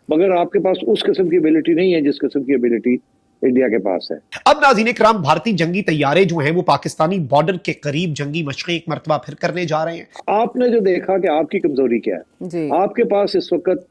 मगर आपके पास उस किस्म की एबिलिटी नहीं है जिस किस्म की एबिलिटी इंडिया के पास है। अब नाज़रीन इकराम, भारतीय जंगी तैयारे जो हैं वो पाकिस्तानी बॉर्डर के करीब जंगी मशक़ें एक मरतबा फिर करने जा रहे हैं। आपने जो देखा कि आपकी कमजोरी क्या है, आपके पास इस वक्त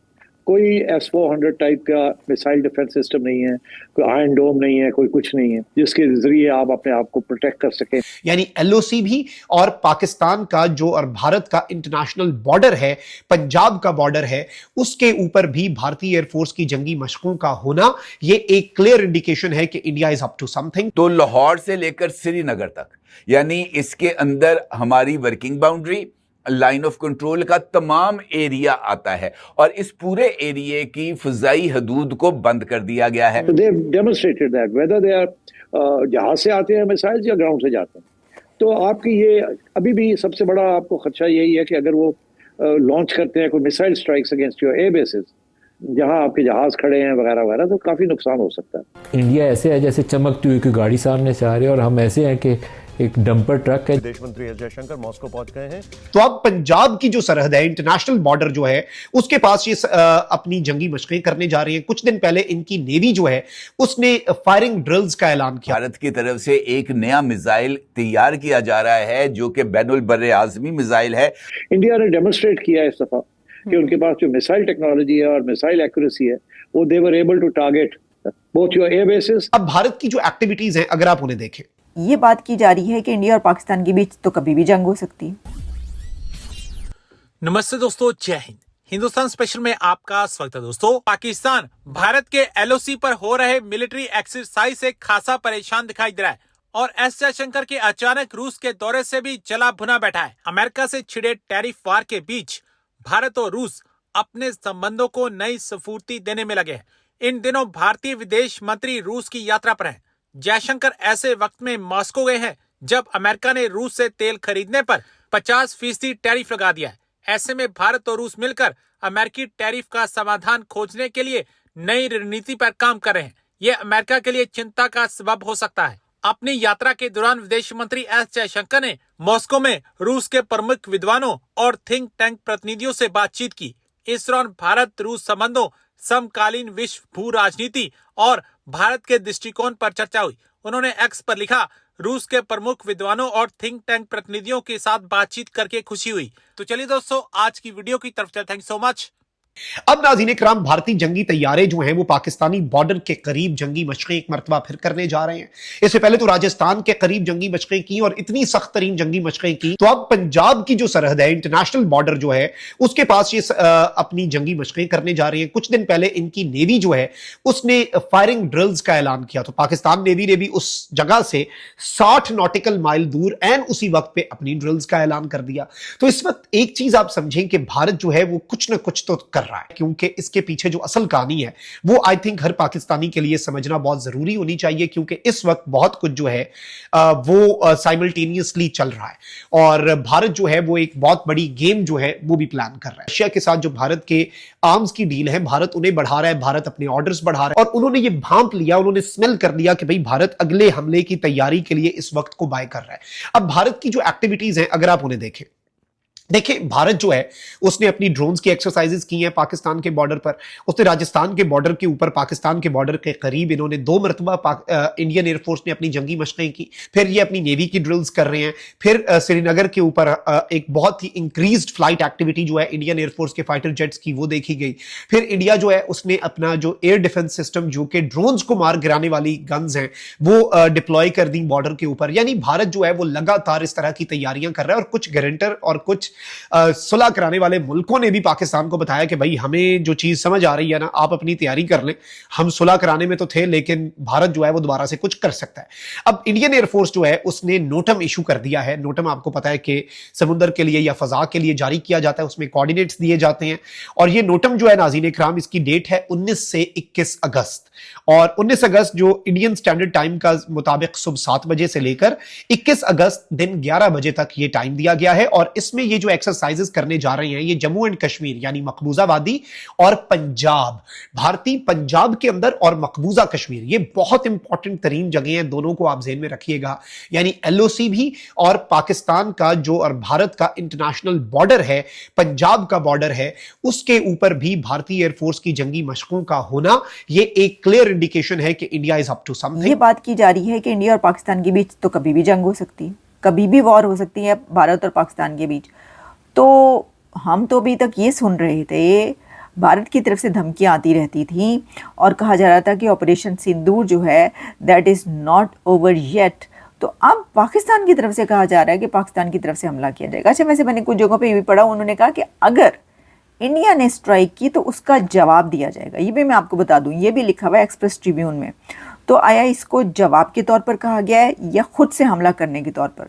कोई S-400 टाइप का मिसाइल डिफेंस सिस्टम नहीं है, कोई आयरन डोम नहीं है, कोई कुछ नहीं है जिसके जरिए आप अपने आप को प्रोटेक्ट कर सकें। यानी LOC भी और पाकिस्तान का जो और भारत का इंटरनेशनल बॉर्डर है, पंजाब का बॉर्डर है, उसके ऊपर भी भारतीय एयरफोर्स की जंगी मशकों का होना ये एक क्लियर इंडिकेशन है कि India is up to something. तो लाहौर से लेकर श्रीनगर तक, यानी इसके अंदर हमारी working boundary, line of control का तमाम एरिया आता है और इस पूरे एरिया की फिजाई हदूद को बंद कर दिया गया है। They demonstrated that whether they are जहाज से आते हैं मिसाइल्स या ग्राउंड से जाते हैं। तो आपकी ये अभी भी सबसे बड़ा आपको खदशा यही है कि अगर वो लॉन्च करते हैं कोई missile strikes against your air basis जहां आपके जहाज खड़े हैं वगैरह वगैरह, तो काफी नुकसान हो सकता है। इंडिया ऐसे है जैसे चमकती हुई कोई गाड़ी सामने से आ रही है और हम ऐसे हैं कि एक डंपर ट्रक है। विदेश मंत्री एस जयशंकर मॉस्को पहुंच गए हैं। तो अब पंजाब की जो सरहद है, इंटरनेशनल बॉर्डर जो है, उसके पास ये अपनी जंगी मशक़ें करने जा रही हैं। कुछ दिन पहले इनकी नेवी जो है उसने फायरिंग ड्रिल्स का ऐलान किया। भारत की तरफ से एक नया मिसाइल तैयार किया जा रहा है जो कि बैनुल बर्रे आज़मी मिसाइल है। इंडिया ने डेमोन्स्ट्रेट किया इस दफा कि उनके पास जो मिसाइल टेक्नोलॉजी है और मिसाइल एक्यूरेसी है वो they were able to target both your air bases. अब भारत की जो एक्टिविटीज हैं अगर आप उन्हें देखें, ये बात की जा रही है कि इंडिया और पाकिस्तान के बीच तो कभी भी जंग हो सकती है। नमस्ते दोस्तों, जय हिंद। हिंदुस्तान स्पेशल में आपका स्वागत है। दोस्तों, पाकिस्तान भारत के LOC पर हो रहे मिलिट्री एक्सरसाइज से खासा परेशान दिखाई दे रहा है और एस जयशंकर के अचानक रूस के दौरे से भी जला भुना बैठा है। अमेरिका से छिड़े टैरिफ वार के बीच भारत और रूस अपने संबंधों को नई स्फूर्ति देने में लगे हैं। इन दिनों भारतीय विदेश मंत्री रूस की यात्रा पर हैं। जयशंकर ऐसे वक्त में मॉस्को गए हैं जब अमेरिका ने रूस से तेल खरीदने पर 50% टैरिफ लगा दिया है। ऐसे में भारत और रूस मिलकर अमेरिकी टैरिफ का समाधान खोजने के लिए नई रणनीति पर काम कर रहे हैं। यह अमेरिका के लिए चिंता का सबब हो सकता है। अपनी यात्रा के दौरान विदेश मंत्री एस जयशंकर ने मॉस्को में रूस के प्रमुख विद्वानों और थिंक टैंक प्रतिनिधियों से बातचीत की। इस दौरान भारत रूस संबंधों, समकालीन विश्व भू राजनीति और भारत के दृष्टिकोण पर चर्चा हुई। उन्होंने एक्स पर लिखा, रूस के प्रमुख विद्वानों और थिंक टैंक प्रतिनिधियों के साथ बातचीत करके खुशी हुई। तो चलिए दोस्तों, आज की वीडियो की तरफ चलते हैं। Thank you so much. अब नाज़रीन इकराम, भारतीय जंगी तैयारे जो हैं वो पाकिस्तानी बॉर्डर के करीब जंगी मशक़ें एक मरतबा फिर करने जा रहे हैं। इससे पहले तो राजस्थान के करीब जंगी मशक़ें की और इतनी सख्त तरीन जंगी मशक़ें की, तो अब पंजाब की जो सरहद है, इंटरनेशनल बॉर्डर जो है, उसके पास ये अपनी जंगी मशक़ें करने जा रही है। कुछ दिन पहले इनकी नेवी जो है उसने फायरिंग ड्रिल्स का ऐलान किया। तो पाकिस्तान नेवी ने भी उस जगह से 60 नॉटिकल माइल दूर एंड उसी वक्त पे अपनी ड्रिल्स का ऐलान कर दिया। तो इस वक्त एक चीज आप समझें कि भारत जो है वो कुछ ना कुछ तो कर रहा है, क्योंकि इसके पीछे जो असल कहानी है वो आई थिंक हर पाकिस्तानी के लिए समझना बहुत जरूरी होनी चाहिए, क्योंकि इस वक्त बहुत कुछ जो है वो साइमल्टेनियसली चल रहा है और भारत जो है वो एक बहुत बड़ी गेम जो है वो भी प्लान कर रहा है। रशिया के साथ जो भारत के आर्म्स की डील है, भारत उन्हें बढ़ा रहा है, भारत अपने ऑर्डर्स बढ़ा रहा है और उन्होंने ये भांप लिया, उन्होंने स्मेल कर लिया कि भाई भारत अगले हमले की तैयारी के लिए इस वक्त को बाय कर रहा है। अब भारत की जो एक्टिविटीज हैं अगर आप उन्हें देखें, देखिए भारत जो है उसने अपनी ड्रोन्स की एक्सरसाइजेस की हैं पाकिस्तान के बॉर्डर पर। उसने राजस्थान के बॉर्डर के ऊपर, पाकिस्तान के बॉर्डर के करीब इन्होंने 2 मरतबा इंडियन एयरफोर्स ने अपनी जंगी मशक़ें की। फिर ये अपनी नेवी की ड्रिल्स कर रहे हैं। फिर श्रीनगर के ऊपर एक बहुत ही इंक्रीज्ड फ्लाइट एक्टिविटी जो है इंडियन एयरफोर्स के फाइटर जेट्स की वो देखी गई। फिर इंडिया जो है उसने अपना जो एयर डिफेंस सिस्टम, जो कि ड्रोन्स को मार गिराने वाली गन्स हैं, वो डिप्लॉय कर दी बॉर्डर के ऊपर। यानी भारत जो है वो लगातार इस तरह की तैयारियां कर रहा है और कुछ गारंटर और कुछ सुलह कराने वाले मुल्कों ने भी पाकिस्तान को बताया कि भाई हमें जो चीज समझ आ रही है ना, आप अपनी तैयारी कर लें, हम सुलह कराने में तो थे लेकिन भारत जो है वो दोबारा से कुछ कर सकता है। अब इंडियन एयरफोर्स जो है उसने नोटम इशू कर दिया है। नोटम आपको पता है कि समुद्र के लिए या फजा के लिए जारी किया जाता है, उसमें कोऑर्डिनेट्स दिए जाते हैं और ये नोटम जो है नाज़रीन इकराम, इसकी डेट है 19 से 21 अगस्त और 19 अगस्त जो इंडियन स्टैंडर्ड टाइम का मुताबिक सुबह 7 बजे से लेकर 21 अगस्त दिन 11 बजे तक ये टाइम दिया गया है और इसमें ये जो जो एक्सरसाइजेस करने जा रहे हैं ये जम्मू एंड कश्मीर यानी मकबूजा वादी और पंजाब, भारतीय पंजाब के अंदर और मकबूजा कश्मीर, ये बहुत इंपॉर्टेंट तरीन जगह हैं, दोनों को आप ज़हन में रखिएगा। यानी एलओसी भी और पाकिस्तान का जो और भारत का इंटरनेशनल बॉर्डर है, पंजाब का बॉर्डर है, उसके ऊपर भी भारतीय एयरफोर्स की जंगी मशकों का होना ये एक क्लियर इंडिकेशन है कि India is up to something. ये बात की जा रही है कि इंडिया और पाकिस्तान के बीच तो कभी भी जंग हो सकती है, कभी भी वॉर हो सकती है भारत और पाकिस्तान के बीच। तो हम तो अभी तक ये सुन रहे थे, भारत की तरफ से धमकियां आती रहती थी और कहा जा रहा था कि ऑपरेशन सिंदूर जो है that is not over yet. तो अब पाकिस्तान की तरफ से कहा जा रहा है कि पाकिस्तान की तरफ से हमला किया जाएगा। अच्छा, वैसे मैंने कुछ जगहों पे ये भी पढ़ा, उन्होंने कहा कि अगर इंडिया ने स्ट्राइक की तो उसका जवाब दिया जाएगा। ये भी मैं आपको बता दूं, ये भी लिखा हुआ है एक्सप्रेस ट्रिब्यून में। तो आया इसको जवाब के तौर पर कहा गया है या खुद से हमला करने के तौर पर?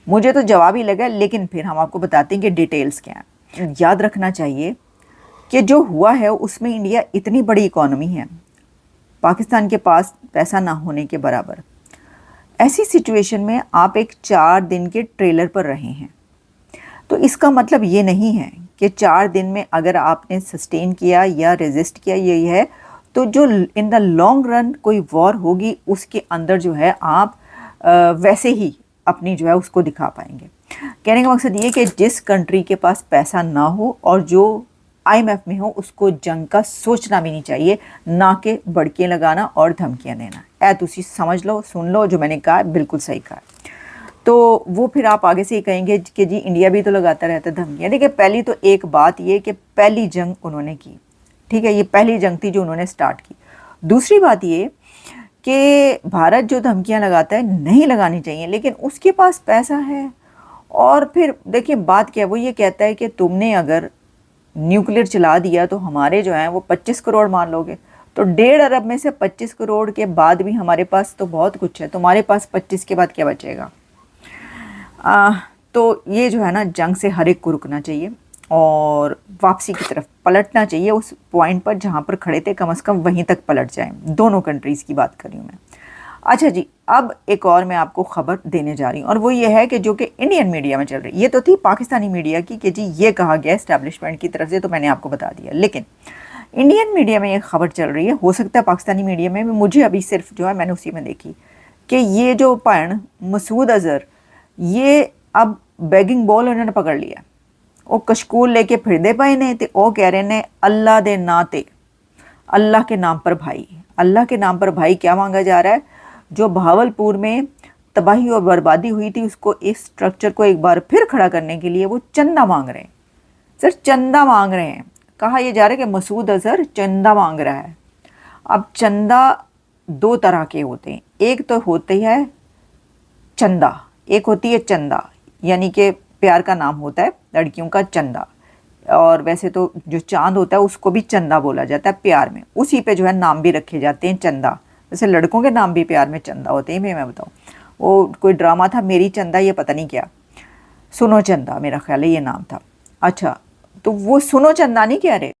मुझे तो जवाब ही लगा, लेकिन फिर हम आपको बताते हैं कि डिटेल्स क्या हैं। याद रखना चाहिए कि जो हुआ है उसमें इंडिया इतनी बड़ी इकॉनमी है, पाकिस्तान के पास पैसा ना होने के बराबर। ऐसी सिचुएशन में आप एक 4 दिन के ट्रेलर पर रहे हैं, तो इसका मतलब ये नहीं है कि 4 दिन में अगर आपने सस्टेन किया या रेजिस्ट किया यही है तो जो इन द लॉन्ग रन कोई वॉर होगी उसके अंदर जो है आप वैसे ही अपनी जो है उसको दिखा पाएंगे। कहने का मकसद ये कि जिस कंट्री के पास पैसा ना हो और जो IMF में हो उसको जंग का सोचना भी नहीं चाहिए, ना कि बड़कियाँ लगाना और धमकियाँ देना। तुसी समझ लो, सुन लो, जो मैंने कहा बिल्कुल सही कहा। तो वो फिर आप आगे से ही कहेंगे कि जी इंडिया भी तो लगाता रहता है धमकियाँ। देखिए, पहली तो एक बात ये कि पहली जंग उन्होंने की, ठीक है, ये पहली जंग थी जो उन्होंने स्टार्ट की। दूसरी बात ये कि भारत जो धमकियाँ लगाता है नहीं लगानी चाहिए, लेकिन उसके पास पैसा है। और फिर देखिए बात क्या है, वो ये कहता है कि तुमने अगर न्यूक्लियर चला दिया तो हमारे जो हैं वो 25 करोड़ मान लोगे, तो 1.5 अरब में से 25 करोड़ के बाद भी हमारे पास तो बहुत कुछ है, तुम्हारे पास 25 के बाद क्या बचेगा? तो ये जो है ना, जंग से हर एक को रुकना चाहिए और वापसी की तरफ पलटना चाहिए। उस पॉइंट पर जहाँ पर खड़े थे कम से कम वहीं तक पलट जाएं। दोनों कंट्रीज़ की बात कर रही हूँ मैं। अच्छा जी, अब एक और मैं आपको खबर देने जा रही हूँ और वो ये है कि जो कि इंडियन मीडिया में चल रही है। ये तो थी पाकिस्तानी मीडिया की कि जी ये कहा गया एस्टैब्लिशमेंट की तरफ से, तो मैंने आपको बता दिया। लेकिन इंडियन मीडिया में ये खबर चल रही है, हो सकता है पाकिस्तानी मीडिया में, मुझे अभी सिर्फ जो है मैंने उसी में देखी कि ये जो पण मसूद अज़हर, ये अब बैगिंग बॉल उन्होंने पकड़ लिया। वो कशकूल लेके फिरदे पे ने ते वो कह रहे ने अल्लाह दे नां ते, अल्लाह के नाम पर भाई। अल्लाह के नाम पर भाई क्या मांगा जा रहा है? जो भावलपुर में तबाही और बर्बादी हुई थी उसको, इस स्ट्रक्चर को एक बार फिर खड़ा करने के लिए वो चंदा मांग रहे हैं। सर चंदा मांग रहे हैं, कहा यह जा रहा है कि मसूद अज़हर चंदा मांग रहा है। अब चंदा 2 तरह के होते हैं, एक तो होती है चंदा, एक होती है चंदा, यानी कि प्यार का नाम होता है लड़कियों का चंदा। और वैसे तो जो चांद होता है उसको भी चंदा बोला जाता है प्यार में, उसी पे जो है नाम भी रखे जाते हैं चंदा। वैसे लड़कों के नाम भी प्यार में चंदा होते हैं। मैं बताऊँ, वो कोई ड्रामा था मेरी चंदा, ये पता नहीं क्या, सुनो चंदा मेरा ख्याल है ये नाम था। अच्छा, तो वो सुनो चंदा नहीं कह रहे,